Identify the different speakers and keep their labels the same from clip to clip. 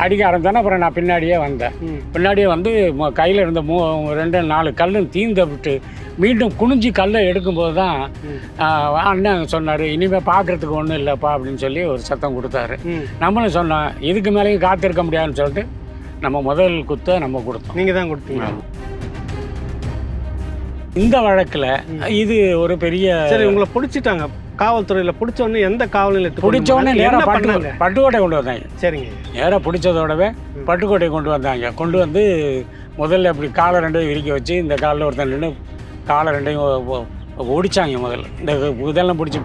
Speaker 1: அடிக்க ஆரம்பித்தானே அப்புறம் நான் பின்னாடியே வந்தேன். பின்னாடியே வந்து கையில் இருந்த 2-4 கல்லும் தீந்த விட்டு மீண்டும் குனிஞ்சி கல்லை எடுக்கும்போது தான் அண்ணன் சொன்னார், இனிமேல் பார்க்குறதுக்கு ஒன்றும் இல்லைப்பா அப்படின்னு சொல்லி ஒரு சத்தம் கொடுத்தாரு. நம்மளும் சொன்னோம், இதுக்கு மேலேயும் காத்திருக்க முடியாதுன்னு சொல்லிட்டு நம்ம முதல் குத்தை நம்ம கொடுத்தோம்.
Speaker 2: நீங்கள் தான் கொடுத்தீங்க.
Speaker 1: இந்த வழக்கில் இது ஒரு பெரிய
Speaker 2: சரி, உங்களை பிடிச்சிட்டாங்க காவல்துறையில். பிடிச்சோடனே எந்த காவலில்
Speaker 1: பிடிச்சோடனே நேராக பட்டுக்கோட்டை கொண்டு வந்தாங்க.
Speaker 2: சரிங்க.
Speaker 1: நேராக பிடிச்சதோடவே பட்டுக்கோட்டை கொண்டு வந்தாங்க. கொண்டு வந்து முதல்ல அப்படி காலை ரெண்டையும் விரிக்க வச்சு இந்த காலில் ஒருத்தன் நின்று காலை ரெண்டையும் ஒடிச்சாங்க. முதல்ல இந்த இதெல்லாம் பிடிச்சி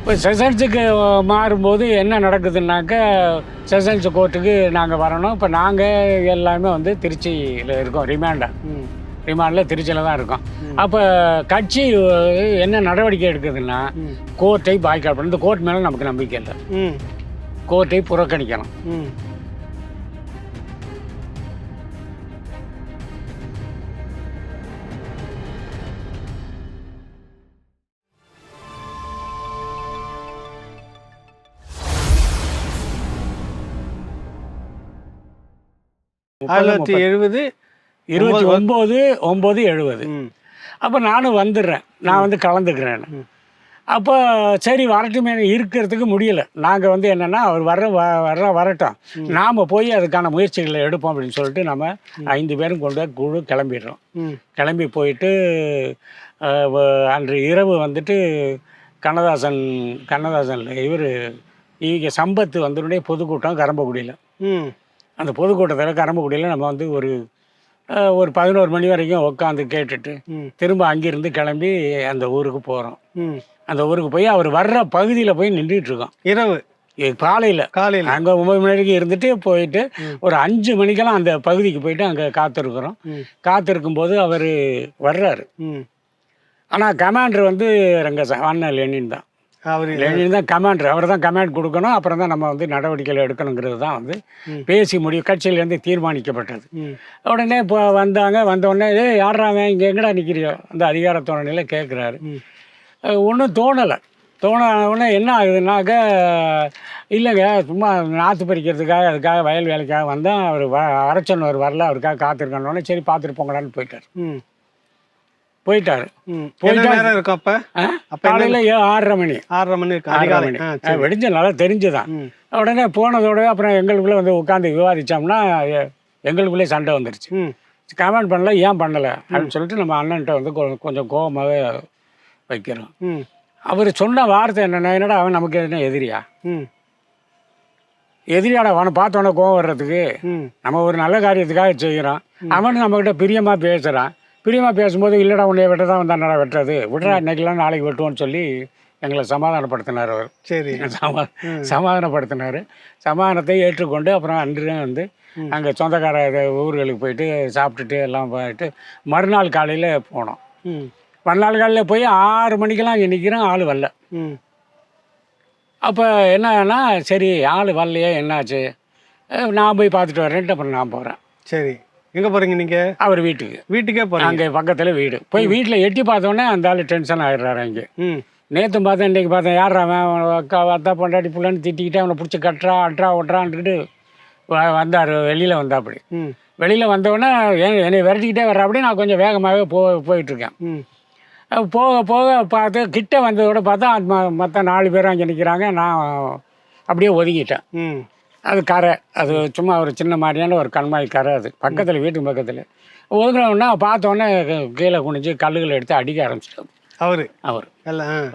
Speaker 1: இப்போ செஷன்ஸுக்கு மாறும்போது என்ன நடக்குதுன்னாக்கா, செஷன்ஸ் கோர்ட்டுக்கு நாங்கள் வரணும். இப்போ நாங்கள் எல்லாமே வந்து திருச்சியில் இருக்கோம். ரிமாண்டில் திருச்சியில் தான் இருக்கோம். அப்போ கட்சி என்ன நடவடிக்கை எடுக்குதுன்னா, கோர்ட்டை பாய்க்காட் பண்ணணும். இந்த கோர்ட் மேலே நமக்கு நம்பிக்கை இல்லை, கோர்ட்டை புறக்கணிக்கணும்.
Speaker 2: ஆயிரத்தி
Speaker 1: 29/9/70. அப்போ நானும் வந்துடுறேன், நான் வந்து கலந்துக்கிறேன். அப்போ சரி வரட்டுமே, இருக்கிறதுக்கு முடியலை. நாங்கள் வந்து என்னென்னா அவர் வரட்டும், நாம் போய் அதுக்கான முயற்சிகளை எடுப்போம் அப்படின்னு சொல்லிட்டு நம்ம 5 பேரும் கொண்டு குழு கிளம்பிடுறோம். கிளம்பி போயிட்டு அன்று இரவு வந்துட்டு கண்ணதாசன் இவர் இங்கே சம்பத்து வந்தனுடைய பொதுக்கூட்டம் கரம்பக்குடியில். அந்த பொதுக்கூட்டத்தில் கரம்பக்குடியில் நம்ம வந்து ஒரு 11 மணி வரைக்கும் உட்காந்து கேட்டுட்டு திரும்ப அங்கிருந்து கிளம்பி அந்த ஊருக்கு போகிறோம். அந்த ஊருக்கு போய் அவர் வர்ற பகுதியில் போய் நின்றுட்டு இருக்கோம்.
Speaker 2: இரவு
Speaker 1: காலையில் அங்கே 9 மணி வரைக்கும் இருந்துட்டு போயிட்டு ஒரு 5 மணிக்கெல்லாம் அந்த பகுதிக்கு போயிட்டு அங்கே காத்திருக்கிறோம். காத்திருக்கும்போது அவர் வர்றாரு. ஆனால் கமாண்டர் வந்து அண்ணன் லெனின் தான். லெனின் தான் கமாண்டர். அவர் தான் கமாண்ட் கொடுக்கணும். அப்புறம் தான் நம்ம வந்து நடவடிக்கைகள் எடுக்கணுங்கிறது தான் வந்து பேசி முடிவு கட்சியிலேருந்து தீர்மானிக்கப்பட்டது. உடனே இப்போ வந்தோடனே யாராவே இங்கே எங்கடா நிற்கிறியோ அந்த அதிகார தோரணையில் கேட்குறாரு. ஒன்றும் தோணவுடனே என்ன ஆகுதுன்னாக்க, இல்லைங்க சும்மா நாற்று பறிக்கிறதுக்காக அதுக்காக வயல் வேலைக்காக வந்தால் அவர் வரச்சொன்னவர் வரல, அவருக்காக காத்திருக்கணுன்னே சரி பார்த்துட்டு போங்கடான்னு போயிட்டாரு. காலையில் 6:30 மணி வெடிஞ்ச நல்லா தெரிஞ்சுதான். உடனே போனதோட அப்புறம் எங்களுக்குள்ளே வந்து உட்காந்து விவாதித்தோம்னா எங்களுக்குள்ளே சண்டை வந்துருச்சு. கமெண்ட் பண்ணல, ஏன் பண்ணலை அப்படின்னு சொல்லிட்டு நம்ம அண்ணன்ட்ட வந்து கொஞ்சம் கோபமாகவே வைக்கிறோம். அவர் சொன்ன வார்த்தை என்னென்னா, அவன் நமக்கு என்ன எதிரியாடா அவனை பார்த்தோன்னே கோவம் வர்றதுக்கு, நம்ம ஒரு நல்ல காரியத்துக்காக செய்கிறோம், அவனு நம்மக்கிட்ட பிரியமாக பேசுகிறான். பிரியமாக பேசும்போது இல்லைடா உன்னை வெட்ட தான் வந்தானடா வெட்டுறது, விட்றா இன்னைக்கெல்லாம் நாளைக்கு வெட்டுவோன்னு சொல்லி எங்களை சமாதானப்படுத்தினார். அவர் சரி சமாதானப்படுத்தினார். சமாதானத்தை ஏற்றுக்கொண்டு அப்புறம் அன்று வந்து அங்கே சொந்தக்கார ஊர்களுக்கு போயிட்டு சாப்பிட்டுட்டு எல்லாம் போயிட்டு மறுநாள் காலையில் போனோம். மறுநாள் காலையில் போய் 6 மணிக்கெல்லாம் இங்கே நிற்கிறோம், ஆள் வரல. அப்போ என்னன்னா சரி ஆள் வரலையே என்னாச்சு, நான் போய் பார்த்துட்டு வரேன்ட்டு அப்புறம் நான் போகிறேன்.
Speaker 2: சரி, எங்கே போகிறீங்க நீங்கள்?
Speaker 1: அவர் வீட்டுக்கே போகிறேன். அங்கே பக்கத்தில் வீடு. போய் வீட்டில் எட்டி பார்த்தோன்னே அந்த ஆள் டென்ஷன் ஆகிடுறாரு. அங்கே நேற்று பார்த்தேன் இன்றைக்கி பார்த்தேன், யார் அவன் அக்கா அத்தா பொண்டாட்டி பிள்ளைன்னு திட்டிக்கிட்டே அவனை பிடிச்சி கட்டுறா ஒட்டுறான்ட்டு வந்தார். வெளியில் வந்தாப்படி. வெளியில் வந்தோடனே என்னை விரட்டிக்கிட்டே வர்றாப்படி. நான் கொஞ்சம் வேகமாகவே போயிட்டுருக்கேன். போக பார்த்து கிட்ட வந்ததோட பார்த்தா மற்ற 4 பேரும் அங்கே நிற்கிறாங்க. நான் அப்படியே ஒதுங்கிட்டேன். அது கரை, அது சும்மா ஒரு சின்ன மாதிரியான ஒரு கண்மாய் கரை, அது பக்கத்தில் வீட்டு பக்கத்தில். ஒதுங்கினோன்னா பார்த்தோன்னே கீழே குனிஞ்சு கல்லுகளை எடுத்து அடிக்க ஆரம்பிச்சிட்டார். அவர்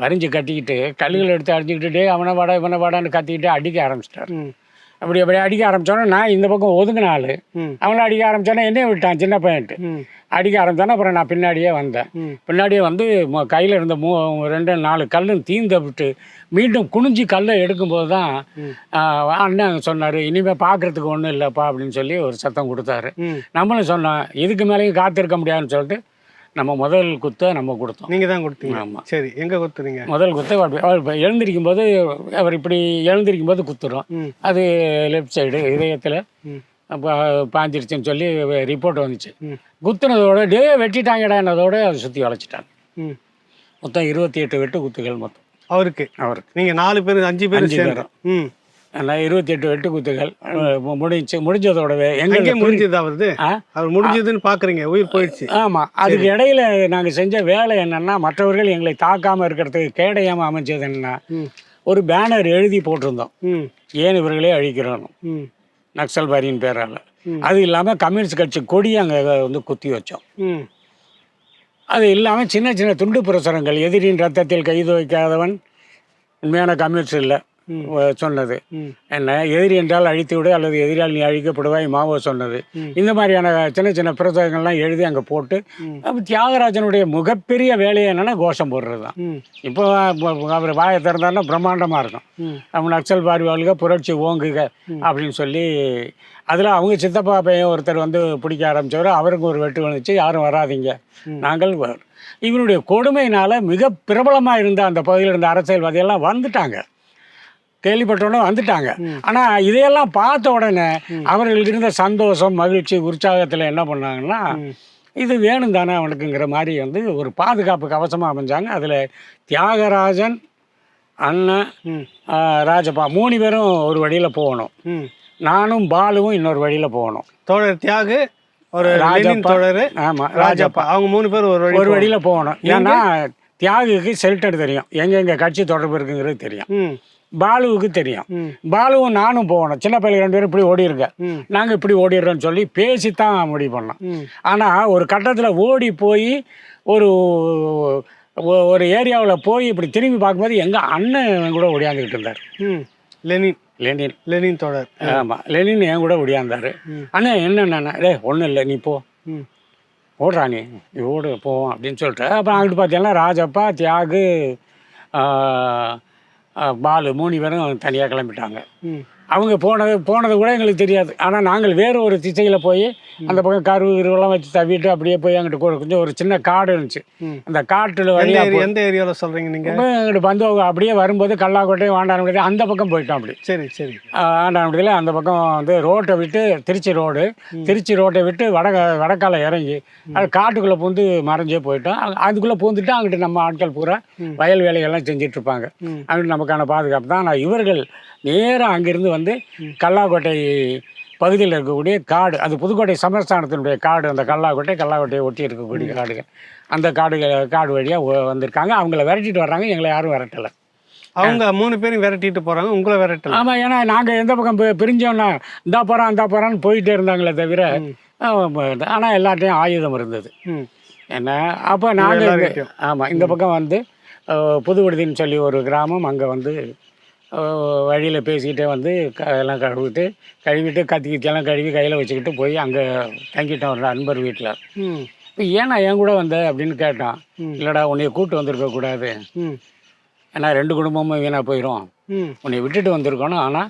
Speaker 1: வரிஞ்சு கட்டிக்கிட்டு கல்லுகளை எடுத்து அடிச்சுக்கிட்டு அவனை வாடா இவனை வாடான்னு கத்திக்கிட்டு அடிக்க ஆரம்பிச்சிட்டார். அப்படி அடிக்க ஆரம்பித்தோன்னே நான் இந்த பக்கம் ஒதுங்கின ஆள், அவனை அடிக்க ஆரம்பித்தோன்னே என்னையே விட்டான் சின்ன பையன்ட்டு. அடிக்க ஆரம்பித்தோன்னே அப்புறம் நான் பின்னாடியே வந்தேன். பின்னாடியே வந்து கையில் இருந்த 2-4 கல்லும் தீந்த விட்டு மீண்டும் குனிஞ்சி கல்லை எடுக்கும்போது தான் அண்ணன் சொன்னார், இனிமேல் பார்க்குறதுக்கு ஒன்றும் இல்லைப்பா அப்படின்னு சொல்லி ஒரு சத்தம் கொடுத்தாரு. நம்மளும் சொன்னோம், இதுக்கு மேலேயும் காத்திருக்க முடியாதுன்னு சொல்லிட்டு நம்ம முதல் குத்தை நம்ம கொடுத்தோம்.
Speaker 2: நீங்கள் தான் கொடுத்தீங்க? ஆமாம். சரி, எங்கே குத்துறீங்க?
Speaker 1: முதல் குத்தை அவர் எழுந்திருக்கும் போது, அவர் இப்படி எழுந்திருக்கும் போது குத்துறோம். அது லெஃப்ட் சைடு இதயத்தில் பாஞ்சிருச்சுன்னு சொல்லி ரிப்போர்ட் வந்துச்சு. குத்துனதோட வெட்டிட்டாங்கடா என்னதோட அதை சுற்றி வளைச்சிட்டாங்க. மொத்தம் 28 வெட்டு குத்துகள் மொத்தம் அவருக்கு. நீங்கள் 4 பேர் 5 பேர். ஆனால் 28 வெட்டுக்குத்துகள் முடிஞ்சதோடவே
Speaker 2: எங்கே
Speaker 1: எங்கே
Speaker 2: முடிஞ்சது அவருது? அவர் முடிஞ்சதுன்னு பார்க்குறீங்க, உயிர் போயிடுச்சு.
Speaker 1: ஆமாம். அதுக்கு இடையில நாங்கள் செஞ்ச வேலை என்னென்னா, மற்றவர்கள் எங்களை தாக்காமல் இருக்கிறதுக்கு கேடயமாக அமைஞ்சது என்னன்னா, ஒரு பேனர் எழுதி போட்டிருந்தோம், ஏன் இவர்களே அழிக்கிறோம் நக்சல்பாரியின் பேரால். அது இல்லாமல் கம்யூனிஸ்ட் கட்சி கொடி அங்கே வந்து குத்தி வச்சோம். அது இல்லாமல் சின்ன சின்ன துண்டு பிரசுரங்கள், எதிரின் ரத்தத்தில் கைது வைக்காதவன் உண்மையான கம்யூனிஸ்ட் இல்லை சொன்னது என்ன, எதிரி என்றால் அழித்து விடு அல்லது எதிரால் நீ அழிக்கப்படுவாய் மாவோ சொன்னது. இந்த மாதிரியான சின்ன சின்ன பிரசுரங்கள்லாம் எழுதி அங்கே போட்டு, அப்போ தியாகராஜனுடைய மிகப்பெரிய வேலையை என்னென்னா கோஷம் போடுறது தான். இப்போ அவர் வாயை திறந்தாருன்னா பிரம்மாண்டமாக இருக்கும். அவங்க நக்சல் பாரிவாளுக புரட்சி ஓங்குக அப்படின்னு சொல்லி, அதில் அவங்க சித்தப்பா பையன் ஒருத்தர் வந்து பிடிக்க ஆரம்பித்தவர், அவருக்கு ஒரு வெட்டு வந்துச்சு, யாரும் வராதிங்க நாங்கள். இவனுடைய கொடுமையினால் மிக பிரபலமாக இருந்த அந்த பகுதியில் இருந்த அரசியல்வாதியெல்லாம் வந்துட்டாங்க, கேள்விப்பட்டோன்னே வந்துட்டாங்க. ஆனால் இதையெல்லாம் பார்த்த உடனே அவர்களுக்கு இருந்த சந்தோஷம், மகிழ்ச்சி, உற்சாகத்தில் என்ன பண்ணாங்கன்னா, இது வேணும் தானே அவனுக்குங்கிற மாதிரி வந்து ஒரு பாதுகாப்பு கவசமாக அமைஞ்சாங்க. அதில் தியாகராஜன், அண்ணன், ராஜப்பா 3 பேரும் ஒரு வழியில் போகணும், நானும் பாலுவும் இன்னொரு வழியில் போகணும்.
Speaker 2: தோழர் தியாகு, ஒரு தோழர், ஆமாம் ராஜப்பா, அவங்க 3 பேர் ஒரு
Speaker 1: வழியில் போகணும். ஏன்னா தியாகுக்கு செல்டர் தெரியும், எங்கெங்கே கட்சி தொடர்பு இருக்குங்கிறது தெரியும், பாலுவுக்கு தெரியும். பாலுவும் நானும் போகணும். சின்ன பையன் 2 பேரும் இப்படி ஓடி இருக்க, நாங்கள் இப்படி ஓடிடுறோன்னு சொல்லி பேசித்தான் முடிவு பண்ணோம். ஆனால் ஒரு கட்டத்தில் ஓடி போய் ஒரு ஏரியாவில் போய் இப்படி திரும்பி பார்க்கும்போது எங்கள் அண்ணன் கூட ஒடியாந்துக்கிட்டு இருந்தார். லெனின் தோழர். ஆமாம், லெனின் என் கூட ஒடியாந்தார். அண்ணன் என்னென்ன, ஒன்றும் இல்லை நீ போ, ஓடுறா நீ ஓடு போவோம் அப்படின்னு சொல்லிட்டு, அப்புறம் அங்கிட்டு பார்த்தீங்கன்னா ராஜப்பா, தியாகு, பாலு 3 பேரும் தனியாக கிளம்பிட்டாங்க. அவங்க போனது கூட எங்களுக்கு தெரியாது. ஆனால் நாங்கள் வேறு ஒரு திசையில் போய் அந்த பக்கம் கருவெல்லாம் வச்சு தவிட்டு அப்படியே போய் அங்கிட்டு கொஞ்சம் ஒரு சின்ன காடு இருந்துச்சு. அந்த காட்டில்
Speaker 2: எந்த ஏரியாவில் சொல்கிறீங்க நீங்கள்?
Speaker 1: அங்கிட்டு வந்து அப்படியே வரும்போது கல்லாக்கோட்டை, வாண்டானகுடி அந்த பக்கம் போயிட்டோம். அப்படி
Speaker 2: சரி
Speaker 1: வாண்டானகுடியில் அந்த பக்கம் வந்து ரோட்டை விட்டு திருச்சி ரோட்டை விட்டு வடக்கால இறங்கி அது காட்டுக்குள்ளே பூந்து மறைஞ்சே போயிட்டோம். அதுக்குள்ளே பூந்துட்டு அங்கிட்டு நம்ம ஆட்கள் பூரா வயல் வேலைகள்லாம் செஞ்சிட்ருப்பாங்க. அங்கிட்டு நமக்கான பாதுகாப்பு தான். ஆனால் இவர்கள் நேராக அங்கேருந்து வந்து கல்லாக்கோட்டை பகுதியில் இருக்கக்கூடிய காடு, அது புதுக்கோட்டை சமஸ்தானத்தினுடைய காடு, அந்த கல்லாக்கோட்டையை ஒட்டி இருக்கக்கூடிய காடுகள், அந்த காடு வழியாக வந்திருக்காங்க. அவங்கள விரட்டிட்டு வர்றாங்க, எங்களை யாரும் விரட்டலை.
Speaker 2: அவங்க 3 பேரும் விரட்டிட்டு போகிறாங்க, உங்களை விரட்டலை.
Speaker 1: ஆமாம், ஏன்னா நாங்கள் எந்த பக்கம் பிரிஞ்சோன்னா இந்தா போகிறான்னு போயிட்டே இருந்தாங்களே தவிர. ஆனால் எல்லாத்தையும் ஆயுதம் இருந்தது என்ன. அப்போ நாங்கள் ஆமாம் இந்த பக்கம் வந்து புது விடுதின்னு சொல்லி ஒரு கிராமம், அங்கே வந்து வழியில் பேசிக்கிட்டே வந்து எல்லாம் கழுவிட்டு கத்திக்கிட்டெல்லாம் கழுவி கையில் வச்சுக்கிட்டு போய் அங்கே தங்கிட்டோம் ஒரு நண்பர் வீட்டில். இப்போ ஏன்னா என் கூட வந்த அப்படின்னு கேட்டான். இல்லைடா, உன்னைய கூப்பிட்டு வந்திருக்கக்கூடாது, ஏன்னா 2 குடும்பமும் வீணாக போயிடும், உன்னை விட்டுட்டு வந்திருக்கணும். ஆனால்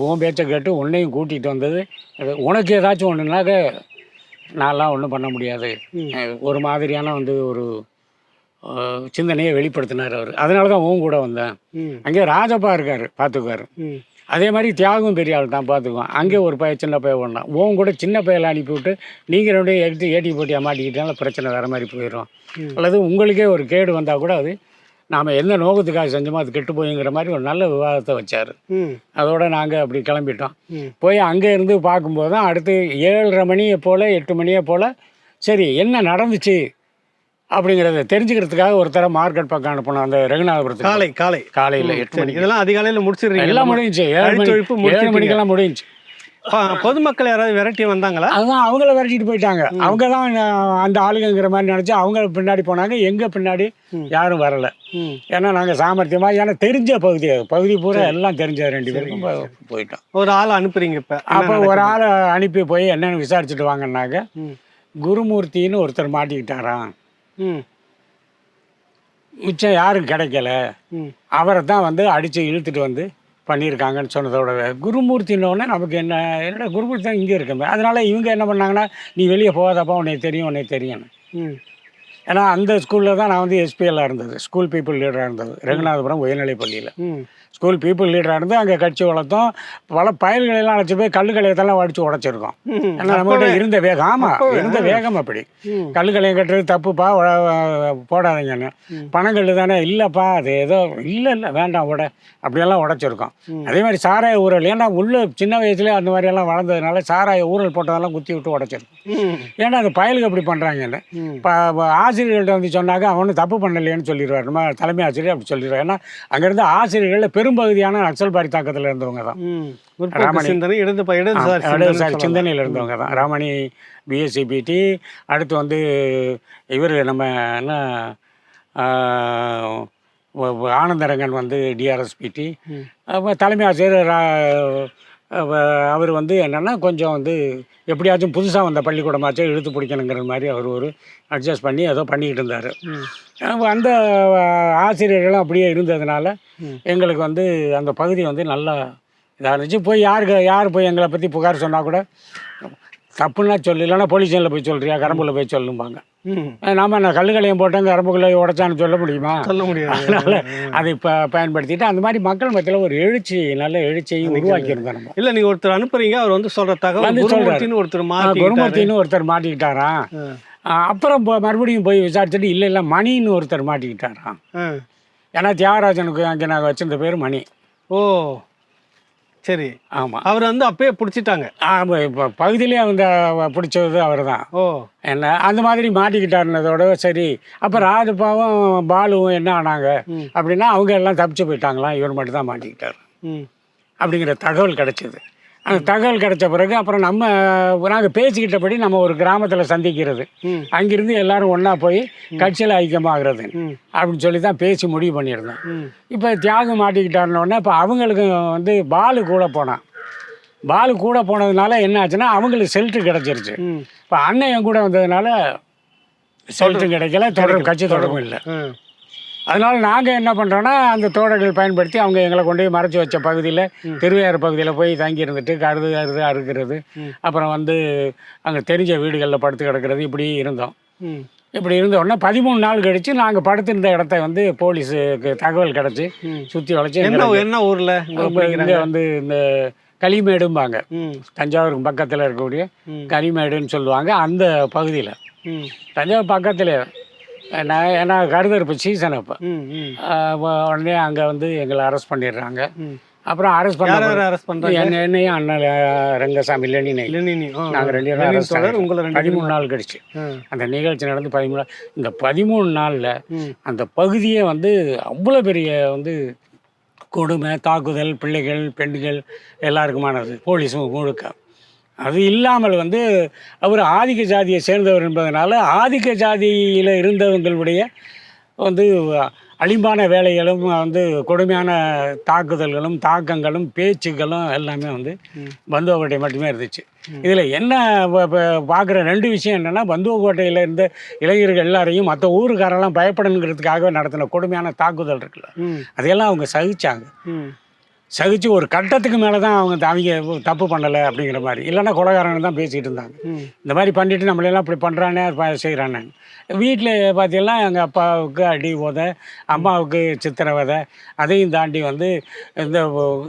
Speaker 1: உன் பேச்சை கேட்டு உன்னையும் கூட்டிகிட்டு வந்தது, உனக்கு ஏதாச்சும் ஒன்றுனாக்க நான்லாம் ஒன்றும் பண்ண முடியாது, ஒரு மாதிரியான வந்து ஒரு சிந்தனையை வெளிப்படுத்தினார் அவர். அதனால தான் உன் கூட வந்தேன். அங்கே ராஜப்பா இருக்கார், பார்த்துக்குவார். அதே மாதிரி தியாகம் பெரிய ஆள் தான், பார்த்துக்குவான். அங்கே ஒரு சின்ன பையன் ஒன்றா உன் கூட சின்ன பையெல்லாம் அனுப்பிவிட்டு நீங்கள் 2 ஏட்டி போட்டியாக மாட்டிக்கிட்டாலும் பிரச்சனை வேறு மாதிரி போயிடும். அல்லது உங்களுக்கே ஒரு கேடு வந்தால் கூட அது நாம் எந்த நோக்கத்துக்காக செஞ்சோமோ அது கெட்டு போய்ங்கிற மாதிரி ஒரு நல்ல விவாதத்தை வச்சார். அதோட நாங்கள் அப்படி கிளம்பிட்டோம். போய் அங்கே இருந்து பார்க்கும்போது தான் அடுத்து 7:30 மணியை போல் 8 மணியை போல் சரி என்ன நடந்துச்சு அப்படிங்கிறத தெரிஞ்சுக்கிறதுக்காக ஒருத்தர மார்க்கெட் பக்கம் அனுப்பணும். அந்த ரகுநாதபுரத்துக்கு காலையில் 8 மணிக்கு.
Speaker 2: இதெல்லாம் அதிகாலையில் முடிச்சிடுறீங்க?
Speaker 1: எல்லாம் முடிஞ்சிச்சு, 7 மணிக்கெல்லாம் முடிஞ்சிச்சு.
Speaker 2: பொதுமக்கள் யாராவது விரட்டி வந்தாங்களா?
Speaker 1: அதுதான், அவங்கள விரட்டிட்டு போயிட்டாங்க. அவங்க தான் அந்த ஆளுங்கிற மாதிரி நினச்சி அவங்க பின்னாடி போனாங்க. எங்கள் பின்னாடி யாரும் வரலை. ஏன்னா நாங்கள் சாமர்த்தியமாக, ஏன்னா தெரிஞ்ச பகுதி பூரா எல்லாம் தெரிஞ்ச 2 பேருக்கும் போயிட்டோம்.
Speaker 2: ஒரு ஆளை அனுப்புறீங்க இப்போ?
Speaker 1: அப்போ ஒரு ஆளை அனுப்பி போய் என்னென்னு விசாரிச்சுட்டு வாங்கினாங்க. குருமூர்த்தின்னு ஒருத்தர் மாட்டிக்கிட்டாராம், மிச்சம் யாரும் கிடைக்கல, அவரை தான் வந்து அடித்து இழுத்துட்டு வந்து பண்ணியிருக்காங்கன்னு சொன்னதோட குருமூர்த்தின்னொடனே நமக்கு என்னடா குருமூர்த்தி தான் இங்கே இருக்கமே. அதனால் இவங்க என்ன பண்ணாங்கன்னா, நீ வெளியே போகாதப்பா, உன்னை தெரியும். ஏன்னா அந்த ஸ்கூலில் தான் நான் வந்து எஸ்பிஎல்லாக இருந்தது, ஸ்கூல் பீப்புள் லீடராக இருந்தது, ரகுநாதபுரம் உயர்நிலைப் பள்ளியில். ஸ்கூல் பீப்புள் லீடராக இருந்து அங்கே கட்சி வளர்த்தோம். பல பயிர்களெல்லாம் அழைச்சி போய் கல்லுக்கலையத்தெல்லாம் வடித்து உடைச்சிருக்கோம். ஏன்னா நம்மகிட்ட இருந்த வேகம், ஆமாம் இருந்த வேகம் அப்படி. கல்லுக்கலையம் கட்டுறது தப்புப்பா, போடாதீங்கன்னு. பணங்கல் தானே, இல்லைப்பா அது ஏதோ இல்லை வேண்டாம் உட, அப்படியெல்லாம் உடைச்சிருக்கோம். அதே மாதிரி சாராய ஊரல், ஏன்னா உள்ள சின்ன வயசுலேயே அந்த மாதிரியெல்லாம் வளர்ந்ததுனால சாராய ஊரல் போட்டதெல்லாம் குத்தி விட்டு உடைச்சிருக்கோம். ஏன்னா அது பயலுக்கு அப்படி பண்ணுறாங்கன்னு இப்போ ஆசிரியர்கள்ட்ட வந்து சொன்னாங்க, அவனு தப்பு பண்ணலையேன்னு சொல்லிடுவார். நம்ம தலைமை ஆசிரியர் அப்படி சொல்லிடுவார். ஏன்னா அங்கேருந்து ஆசிரியர்களில் பெரும்பகுதியான நக்சல் பாரி தாக்கத்தில் இருந்தவங்க தான். சிந்தனையில் இருந்தவங்க தான். ராமணி பிஎஸ்சி பிடி, அடுத்து வந்து இவர் நம்ம என்ன ஆனந்தரங்கன் வந்து டிஆர்எஸ்பிடி, தலைமை ஆசிரியர் அவர் வந்து என்னென்னா கொஞ்சம் வந்து எப்படியாச்சும் புதுசாக வந்த பள்ளிக்கூடமாச்சும் இழுத்து பிடிக்கணுங்கிற மாதிரி அவர் ஒரு அட்ஜஸ்ட் பண்ணி ஏதோ பண்ணிக்கிட்டு இருந்தார். அந்த ஆசிரியர்களும் அப்படியே இருந்ததுனால எங்களுக்கு வந்து அந்த பகுதி வந்து நல்லா இதாக இருந்துச்சு. போய் யார் போய் எங்களை பற்றி புகார் சொன்னால் கூட தப்புன்னா சொல்லு, இல்லைன்னா போலீஸ் ஸ்டேஷனில் போய் சொல்கிறியா, கரம்புல போய் சொல்லும்பாங்க. நாம நான் கல்லுக்கலையம் போட்டேன் கரம்புக்குள்ளே உடைச்சான்னு சொல்ல முடியுமா? சொல்ல முடியாது. அதனால் அதை இப்போ பயன்படுத்திட்டு அந்த மாதிரி மக்கள் மத்தியில் ஒரு எழுச்சி, நல்ல எழுச்சியையும் உருவாக்கியிருந்தோம் நம்ம.
Speaker 2: இல்லை நீங்கள் ஒருத்தர் அனுப்புறீங்க, அவர் வந்து சொல்கிற தகவல்
Speaker 1: குருமூர்த்தின்னு ஒருத்தர் மாட்டிக்கிட்டாராம். அப்புறம் மறுபடியும் போய் விசாரிச்சுட்டு இல்லை மணின்னு ஒருத்தர் மாட்டிக்கிட்டாராம். ஏன்னா தியாகராஜனுக்கு அங்கே நாங்கள் வச்சிருந்த பேர் மணி.
Speaker 2: ஓ சரி, ஆமாம். அவர் வந்து அப்பயே பிடிச்சிட்டாங்க.
Speaker 1: ஆமாம், இப்போ பகுதியிலே வந்து பிடிச்சது அவர் தான்.
Speaker 2: ஓ
Speaker 1: என்ன அந்த மாதிரி மாட்டிக்கிட்டாருன்னதோட சரி. அப்போ ராஜப்பாவும் பாலுவும் என்ன ஆனாங்க அப்படின்னா அவங்க எல்லாம் தப்பிச்சு போயிட்டாங்களாம், இவர் மட்டும் தான் மாட்டிக்கிட்டார் அப்படிங்கிற தகவல் கிடைச்சிது. அந்த தகவல் கிடைச்ச பிறகு அப்புறம் நாங்கள் பேசிக்கிட்டபடி நம்ம ஒரு கிராமத்தில் சந்திக்கிறது, அங்கிருந்து எல்லாரும் ஒன்றா போய் கட்சியில் ஐக்கியமாகிறது அப்படின்னு சொல்லி தான் பேசி முடிவு பண்ணியிருந்தோம். இப்போ தியாகம் மாட்டிக்கிட்டாருன்னொடனே இப்போ அவங்களுக்கு வந்து பாலு கூட போனதுனால என்ன ஆச்சுன்னா அவங்களுக்கு செல்ட்ரு கிடச்சிருச்சு. இப்போ அண்ணன் என் கூட வந்ததுனால செல்ட்ரு கிடைக்கல, கட்சி தொடர்பும் இல்லை. அதனால் நாங்கள் என்ன பண்ணுறோன்னா அந்த தோழர்கள் பயன்படுத்தி அவங்க எங்களை கொண்டு போய் மறைச்சி வச்ச பகுதியில், திருவையாறு பகுதியில் போய் தங்கி இருந்துட்டு அறுக்கிறது, அப்புறம் வந்து அங்கே தெரிஞ்ச வீடுகளில் படுத்து கிடக்கிறது, இப்படி இருந்தோம். இப்படி இருந்தோடனே 13 நாள் கழித்து நாங்கள் படுத்திருந்த இடத்த வந்து போலீஸுக்கு தகவல் கிடச்சி சுற்றி வளைச்சி
Speaker 2: என்ன ஊரில்
Speaker 1: இங்கே வந்து இந்த களிமேடும்பாங்க, தஞ்சாவூருக்கு பக்கத்தில் இருக்கக்கூடிய களிமேடுன்னு சொல்லுவாங்க. அந்த பகுதியில் தஞ்சாவூர் பக்கத்தில் ஏன்னா கருதறுப்பு சீசன் அப்போ உடனே அங்கே வந்து எங்களை அரெஸ்ட் பண்ணிடுறாங்க. அப்புறம் அரெஸ்ட் என்னையும் அண்ணன் ரங்கசாமி லெனினை நாங்கள் 2 பேரும் அரெஸ்ட் உங்களை 13 நாள் கழிச்சு அந்த நிகழ்ச்சி நடந்து 13 நாள். இந்த 13 நாளில் அந்த பகுதியே வந்து அவ்வளோ பெரிய வந்து கொடுமை, தாக்குதல், பிள்ளைகள் பெண்கள் எல்லாருக்குமானது, போலீஸும் முழுக்க. அது இல்லாமல் வந்து அவர் ஆதிக்க ஜாதியை சேர்ந்தவர் என்பதனால ஆதிக்க ஜாதியில் இருந்தவங்களுடைய வந்து அழிம்பான வேலைகளும் வந்து கொடுமையான தாக்குதல்களும் தாக்கங்களும் பேச்சுக்களும் எல்லாமே வந்து பந்துவக்கோட்டை மட்டுமே இருந்துச்சு. இதில் என்ன பார்க்குற 2 விஷயம் என்னென்னா, பந்துவக்கோட்டையில் இருந்த இளைஞர்கள் எல்லாரையும் மற்ற ஊருக்காரெல்லாம் பயப்படணுங்கிறதுக்காக நடத்தின கொடுமையான தாக்குதல் இருக்குல்ல, அதையெல்லாம் அவங்க சகிச்சு ஒரு கட்டத்துக்கு மேலே தான் அவங்க தப்பு பண்ணலை அப்படிங்கிற மாதிரி, இல்லைன்னா கொலைகாரன்னு தான் பேசிகிட்டு இருந்தாங்க. இந்த மாதிரி பண்ணிவிட்டு நம்மளெல்லாம் இப்படி பண்ணுறானே செய்கிறானே. வீட்டில் பார்த்தீங்கன்னா எங்கள் அப்பாவுக்கு அடி உதை, அம்மாவுக்கு சித்திரவதை, அதையும் தாண்டி வந்து இந்த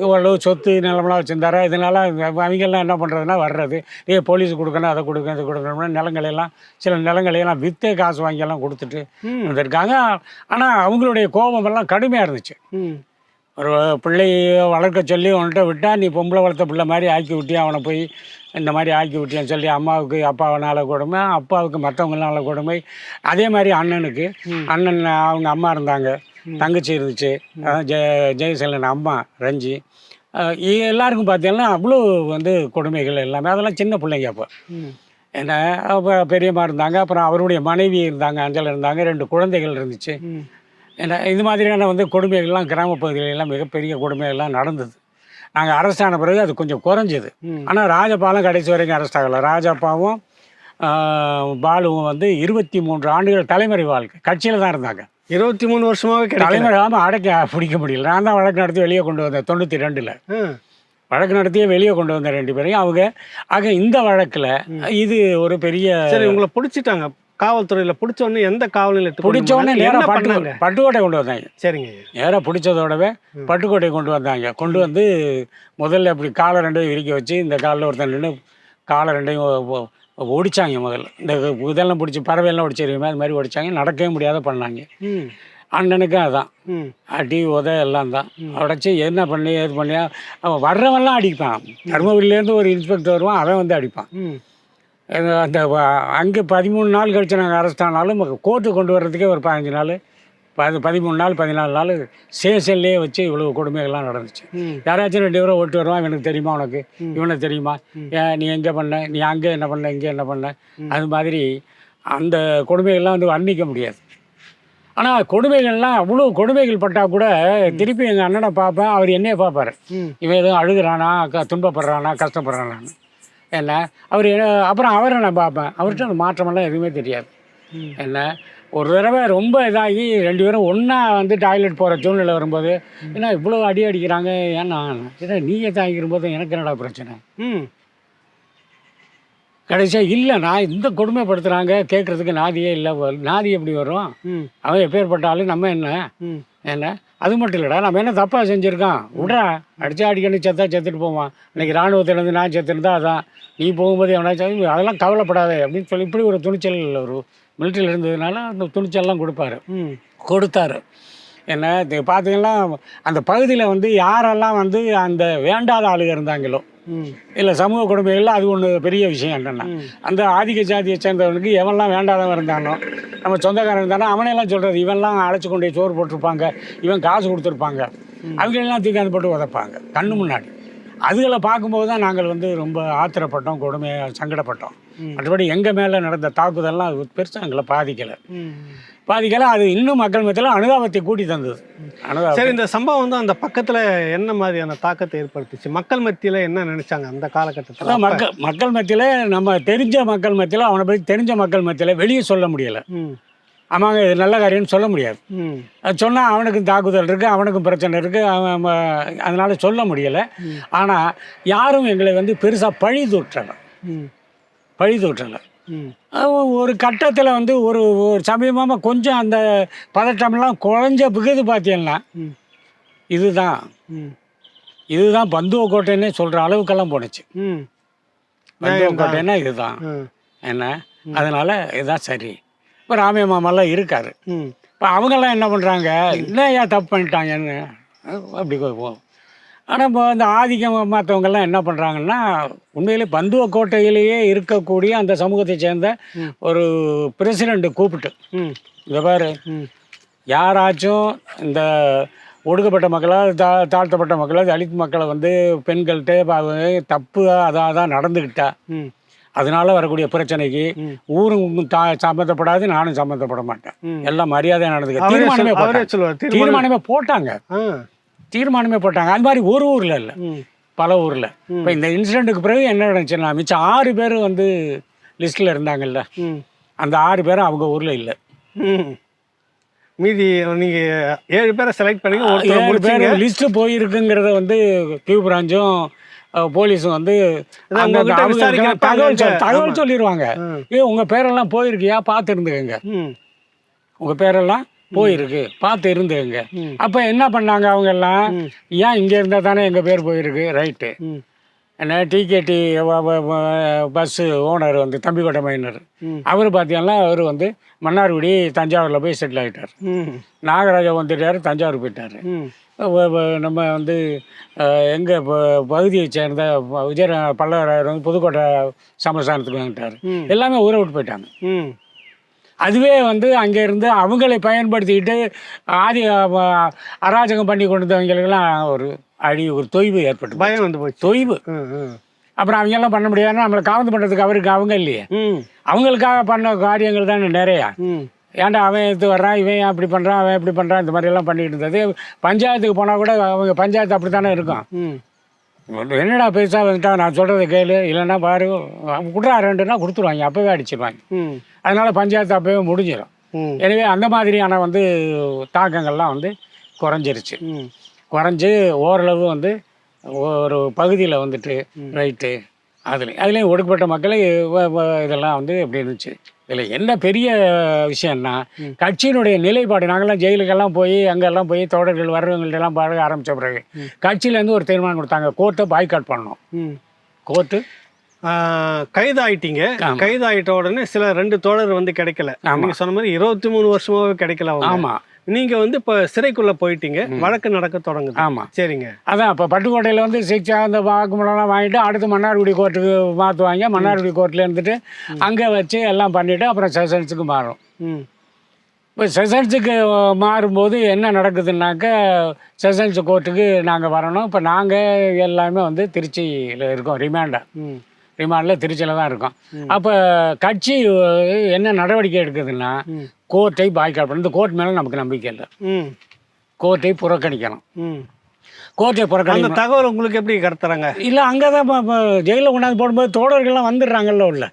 Speaker 1: இவ்வளோ சொத்து நிலமெல்லாம் வச்சுருந்தாரா, இதனால் அவங்கெல்லாம் என்ன பண்ணுறதுனா வர்றது, போலீஸுக்கு கொடுக்கணும், அதை கொடுக்கணும், இது கொடுக்கணும்னா நிலங்களையெல்லாம் சில நிலங்களையெல்லாம் விற்றே காசு வாங்கியெல்லாம் கொடுத்துட்டு வந்திருக்காங்க. ஆனால் அவங்களுடைய கோபமெல்லாம் கடுமையாக இருந்துச்சு. ஒரு பிள்ளையை வளர்க்க சொல்லி அவன்கிட்ட விட்டால் நீ பொம்பளை வளர்த்த பிள்ளை மாதிரி ஆக்கி விட்டியா, அவனை போய் இந்த மாதிரி ஆக்கி விட்டியான்னு சொல்லி அம்மாவுக்கு அப்பாவனால கொடுமை, அப்பாவுக்கு மற்றவங்களால கொடுமை. அதே மாதிரி அண்ணன் அவங்க அம்மா இருந்தாங்க, தங்கச்சி இருந்துச்சு, அதான் ஜெயசீலன் அம்மா ரஞ்சி, எல்லாருக்கும் பார்த்தீங்கன்னா அவ்வளோ வந்து கொடுமைகள் எல்லாமே. அதெல்லாம் சின்ன பிள்ளைங்க அப்போ. ஏன்னா அப்போ பெரியம்மா இருந்தாங்க, அப்புறம் அவருடைய மனைவி இருந்தாங்க, அஞ்சல் இருந்தாங்க, 2 குழந்தைகள் இருந்துச்சு. ஏன்னா இது மாதிரியான வந்து கொடுமைகள்லாம் கிராமப்பகுதிகளெல்லாம் மிகப்பெரிய கொடுமைகள்லாம் நடந்தது. நாங்கள் அரெஸ்ட் ஆன பிறகு அது கொஞ்சம் குறைஞ்சிது. ஆனால் ராஜப்பாலும் கடைசி வரைக்கும் அரெஸ்ட் ஆகலை. ராஜப்பாவும் பாலுவும் வந்து 23 ஆண்டுகள் தலைமறை வாழ்க்கை கட்சியில் தான் இருந்தாங்க.
Speaker 2: 23 வருஷமாகவே
Speaker 1: தலைமறை அடக்க பிடிக்க முடியல. நான் தான் வழக்கு நடத்தி வெளியே கொண்டு வந்தேன் 92 வழக்கு நடத்தியே வெளியே கொண்டு வந்த 2 பேரையும் அவங்க. ஆக இந்த வழக்கில் இது ஒரு பெரிய
Speaker 2: சரி உங்களை பிடிச்சிட்டாங்க காவல்துறையில பிடிச்ச உடனே எந்த காவல் நிலையத்துக்கு
Speaker 1: பிடிச்ச உடனே நேராக பட்டுக்கோட்டை கொண்டு வந்தாங்க.
Speaker 2: சரிங்க.
Speaker 1: நேராக பிடிச்சதோடவே பட்டுக்கோட்டை கொண்டு வந்தாங்க. கொண்டு வந்து முதல்ல அப்படி காலை ரெண்டையும் விரிக்க வச்சு இந்த காலில் ஒருத்தன் நின்று காலை ரெண்டையும் ஒடிச்சாங்க. முதல்ல இந்த இதெல்லாம் பிடிச்சி பறவையெல்லாம் ஒடிச்சிருக்குமே அது மாதிரி ஒடிச்சாங்க. நடக்கவே முடியாத பண்ணாங்க. அண்ணனுக்கும் அதான் அடி உத எல்லாம் தான். உடச்சி என்ன பண்ணி இது பண்ணியா அவன் வர்றவன்லாம் அடிப்பான். தருமபுரியிலேருந்து ஒரு இன்ஸ்பெக்டர் வருவான், அவன் வந்து அடிப்பான். அந்த அங்கே 13 நாள் கழிச்சு நாங்கள் அரெஸ்ட் ஆனாலும் கோர்ட்டு கொண்டு வர்றதுக்கே ஒரு 15 நாள் 13 நாள் 14 நாள் ஸ்டேஷன்லேயே வச்சு இவ்வளோ கொடுமைகள்லாம் நடந்துச்சு. யாராச்சும் 2 பேரும் ஓட்டு வருவான், இவனுக்கு தெரியுமா உனக்கு, இவனை தெரியுமா, நீ எங்கே பண்ண, நீ அங்கே என்ன பண்ண, இங்கே என்ன பண்ண, அது மாதிரி அந்த கொடுமைகள்லாம் வந்து வர்ணிக்க முடியாது. ஆனால் கொடுமைகள்லாம் அவ்வளோ கொடுமைகள் பட்டால் கூட திருப்பி எங்கள் அண்ணனை பார்ப்பேன், அவர் என்னையே பார்ப்பார். இவன் எதுவும் அழுகிறானா, துன்பப்படுறானா, கஷ்டப்படுறானான்னு. என்ன அவர் அப்புறம் அவரை நான் பார்ப்பேன், அவர்கிட்ட அந்த மாற்றமெல்லாம் எதுவுமே தெரியாது. என்ன ஒரு தடவை ரொம்ப இதாகி 2 பேரும் ஒன்றா வந்து டாய்லெட் போகிற சூழ்நிலை வரும்போது, ஏன்னா இவ்வளோ அடி அடிக்கிறாங்க, ஏன்னா ஏன்னா நீயே தாங்கிக்கும்போது எனக்கு என்னடா பிரச்சனை. கடைசியாக இல்லை நான் இந்த கொடுமைப்படுத்துகிறாங்க கேட்குறதுக்கு நாதியே இல்லை, நாதி எப்படி வரும், அவன் எப்பேற்பட்டாலும் நம்ம என்ன அது மட்டும் இல்லைடா, நம்ம என்ன தப்பாக செஞ்சுருக்கான், விட்றா அடித்தா அடிக்கணும், செத்துட்டு போவான். இன்றைக்கி இராணுவத்திலேருந்து நான் செத்துருந்தா அதான், நீ போகும்போது எவனாச்சும் அதெல்லாம் கவலைப்படாதே அப்படின்னு சொல்லி இப்படி ஒரு துணிச்சல் ஒரு மிலிட்ரியில் இருந்ததுனால அந்த துணிச்சல்லாம் கொடுத்தாரு. என்ன பார்த்தீங்கன்னா அந்த பகுதியில் வந்து யாரெல்லாம் வந்து அந்த வேண்டாத ஆளுக இருந்தாங்களோ இல்லை சமூக கொடுமைகளில் அது ஒன்று பெரிய விஷயம் என்னென்னா, அந்த ஆதிக்க ஜாதியை சேர்ந்தவனுக்கு எவன்லாம் வேண்டாதவன் இருந்தானோ, நம்ம சொந்தக்காரன் இருந்தானோ அவனையெல்லாம் சொல்கிறது, இவன்லாம் அழைச்சி கொண்டு சோறு போட்டிருப்பாங்க, இவன் காசு கொடுத்துருப்பாங்க, அவங்களெல்லாம் தூக்கி போட்டு உதைப்பாங்க கண்ணு முன்னாடி. அதுகளை பார்க்கும்போது தான் நாங்கள் வந்து ரொம்ப ஆத்திரப்பட்டோம், கொடுமையாக சங்கடப்பட்டோம். மற்றபடி எங்கள் மேலே நடந்த தாக்குதல்லாம் அது பெருசாக எங்களை பாதிக்கலை. அது இன்னும் மக்கள் மத்தியில் அனுதாபத்தை கூட்டி தந்தது.
Speaker 2: சரி, இந்த சம்பவம் வந்து அந்த பக்கத்தில் என்ன மாதிரியான தாக்கத்தை ஏற்படுத்துச்சு? மக்கள் மத்தியில் என்ன நினைச்சாங்க அந்த காலகட்டத்தில்?
Speaker 1: மக்கள் மத்தியில் நம்ம தெரிஞ்ச மக்கள் மத்தியில் அவனை பற்றி தெரிஞ்ச மக்கள் மத்தியில் வெளியே சொல்ல முடியலை. ஆமாங்க இது நல்ல காரியம்னு சொல்ல முடியாது. அது சொன்னால் அவனுக்கும் தாக்குதல் இருக்குது, அவனுக்கும் பிரச்சனை இருக்குது, அவன் அதனால் சொல்ல முடியலை. ஆனால் யாரும் எங்களை வந்து பெருசாக பழி தூற்றலை. ஒரு கட்டத்தில் வந்து ஒரு சமீபமாக கொஞ்சம் அந்த பதட்டம்லாம் குறைஞ்ச பிறகு பார்த்தீங்கன்னா இதுதான் பந்துவக்கோட்டைன்னே சொல்கிற அளவுக்கெல்லாம் போணுச்சு. பந்துவக்கோட்டைன்னா இதுதான் என்ன, அதனால் இதுதான் சரி. இப்போ ராமிய மாமாலாம் இருக்கார். இப்போ அவங்கெல்லாம் என்ன பண்ணுறாங்க, இன்னும் ஏன் தப்பு பண்ணிட்டாங்கன்னு அப்படி போவோம். ஆனால் இப்போ இந்த ஆதிக்கம் மற்றவங்கெல்லாம் என்ன பண்ணுறாங்கன்னா, உண்மையிலே பந்துவக்கோட்டையிலேயே இருக்கக்கூடிய அந்த சமூகத்தை சேர்ந்த ஒரு பிரசிடெண்ட்டு கூப்பிட்டு, இதை பாரு யாராச்சும் இந்த ஒடுக்கப்பட்ட மக்களால் தாழ்த்தப்பட்ட மக்களால் தலித் மக்களை வந்து பெண்கள்கிட்ட தப்பு அதான் நடந்துக்கிட்டா அதனால வரக்கூடிய பிரச்சனைக்கு ஊரும் சம்மந்தப்படாது, நானும் சம்மந்தப்பட மாட்டேன், எல்லாம் மரியாதையாக நடந்துக்க தீர்மானமே போட்டாங்க. அது மாதிரி ஒரு ஊரில் இல்லை, பல ஊரில். இப்போ இந்த இன்சிடெண்ட்டுக்கு பிறகு என்ன நடந்துச்சுன்னா, மிச்சம் 6 பேர் வந்து லிஸ்ட்டில் இருந்தாங்கல்ல, அந்த 6 பேரும் அவங்க ஊரில் இல்லை.
Speaker 2: மீதி நீங்கள் 7 பேரை செலக்ட் பண்ணி 7 பேர்
Speaker 1: லிஸ்ட்டு போயிருக்குங்கிறத வந்து கியூ பிரான்ச்சும் போலீஸும் வந்து தகவல் சொல்லிடுவாங்க. உங்கள் பேரெல்லாம் போயிருக்கியா பார்த்து இருந்துக்கங்க, உங்கள் பேரெல்லாம் போயிருக்கு பார்த்து இருந்துங்க. அப்போ என்ன பண்ணாங்க அவங்க எல்லாம், ஏன் இங்கே இருந்தால் தானே எங்கள் பேர் போயிருக்கு, ரைட்டு. என்ன டிகேடி பஸ்ஸு ஓனர் வந்து தம்பிக்கோட்டை மைனர், அவர் பார்த்தீங்கன்னா அவர் வந்து மன்னார்குடி தஞ்சாவூரில் போய் செட்டில் ஆகிட்டார். நாகராஜா வந்துட்டார், தஞ்சாவூர் போயிட்டார். நம்ம வந்து எங்கள் பகுதியை சேர்ந்த விஜய பல்லவராயர் வந்து புதுக்கோட்டை சமஸ்தானத்துக்கு வந்துட்டார். எல்லாமே ஊரை விட்டு போயிட்டாங்க. அதுவே வந்து அங்கேருந்து அவங்களை பயன்படுத்திக்கிட்டு அராஜகம் பண்ணி கொண்டு வந்தவங்களுக்கெல்லாம் ஒரு ஒரு தொய்வு ஏற்பட்டு,
Speaker 2: பயம் வந்து போய்
Speaker 1: தொய்வு. அப்புறம் அவங்கெல்லாம் பண்ண முடியாதுன்னா நம்மளை காவந்து பண்ணுறதுக்கு அவங்க இல்லையே, அவங்களுக்காக பண்ண காரியங்கள் தானே நிறையா. ஏன்டா அவன் எடுத்து வர்றான், இவன் அப்படி பண்ணுறான், அவன் இப்படி பண்ணுறான், இந்த மாதிரியெல்லாம் பண்ணிக்கிட்டு இருந்தது. பஞ்சாயத்துக்கு போனால் கூட அவங்க பஞ்சாயத்து அப்படி தானே இருக்கும். என்னடா பெருசாக வந்துட்டா நான் சொல்கிறத கேளு, இல்லைன்னா பாரு குடுறா 2ன்னா கொடுத்துருவாங்க, அப்போவே அடிச்சிருவாங்க. அதனால் பஞ்சாயத்து அப்போவே முடிஞ்சிடும். எனவே அந்த மாதிரியான வந்து தாக்கங்கள்லாம் வந்து குறைஞ்சி ஓரளவு வந்து ஒரு பகுதியில் வந்துட்டு ரைட்டு. அதுலேயும் ஒடுக்கப்பட்ட மக்களை இதெல்லாம் வந்து எப்படி இருந்துச்சு, இதில் என்ன பெரிய விஷயம்னா கட்சியினுடைய நிலைப்பாடு, நாங்கள்லாம் ஜெயிலுக்கெல்லாம் போய் அங்கெல்லாம் போய் தோழர்கள் வர்றவங்கள்ட்டெல்லாம் பார்க்க ஆரம்பித்த பிறகு கட்சியிலேருந்து ஒரு தீர்மானம் கொடுத்தாங்க, கோர்ட்டை பாய்காட் பண்ணணும். கோர்ட்டு
Speaker 2: கைதாயிட்டீங்க, கைதாயிட்ட உடனே சில 2 தோழர் வந்து கிடைக்கல. நீங்க சொன்ன மாதிரி 23 வருஷமாவே கிடைக்கல.
Speaker 1: ஆமா,
Speaker 2: நீங்க வந்து இப்போ சிறைக்குள்ள போயிட்டீங்க, வழக்கு நடக்க தொடங்குது.
Speaker 1: ஆமா,
Speaker 2: சரிங்க.
Speaker 1: அதான் இப்போ பட்டுக்கோட்டையில் வந்து சிக்ஷா அந்த வாக்குமூலம்லாம் வாங்கிட்டு அடுத்து மன்னார்குடி கோர்ட்டுக்கு மாற்றுவாங்க. மன்னார்குடி கோர்ட்டில் இருந்துட்டு அங்கே வச்சு எல்லாம் பண்ணிவிட்டு அப்புறம் செஷன்ஸுக்கு மாறும். இப்போ செஷன்ஸுக்கு மாறும்போது என்ன நடக்குதுன்னாக்க, செஷன்ஸ் கோர்ட்டுக்கு நாங்கள் வரணும். இப்போ நாங்கள் எல்லாமே வந்து திருச்சியில் இருக்கோம், ரிமாண்டில் திருச்சியில் தான் இருக்கோம். அப்போ கட்சி என்ன நடவடிக்கை எடுக்குதுன்னா, கோர்ட்டை பாய்காட் பண்ணணும். இந்த கோர்ட் மேலே நமக்கு நம்பிக்கை இல்லை, கோர்ட்டை புறக்கணிக்கணும். கோர்ட்டை புறக்கணிக்கணும்.
Speaker 2: தகவல் உங்களுக்கு எப்படி கடத்துறாங்க?
Speaker 1: இல்லை, அங்கே தான் இப்போ ஜெயிலில் கொண்டாந்து போடும்போது தோழர்கள்லாம் வந்துடுறாங்கல்ல உள்ள.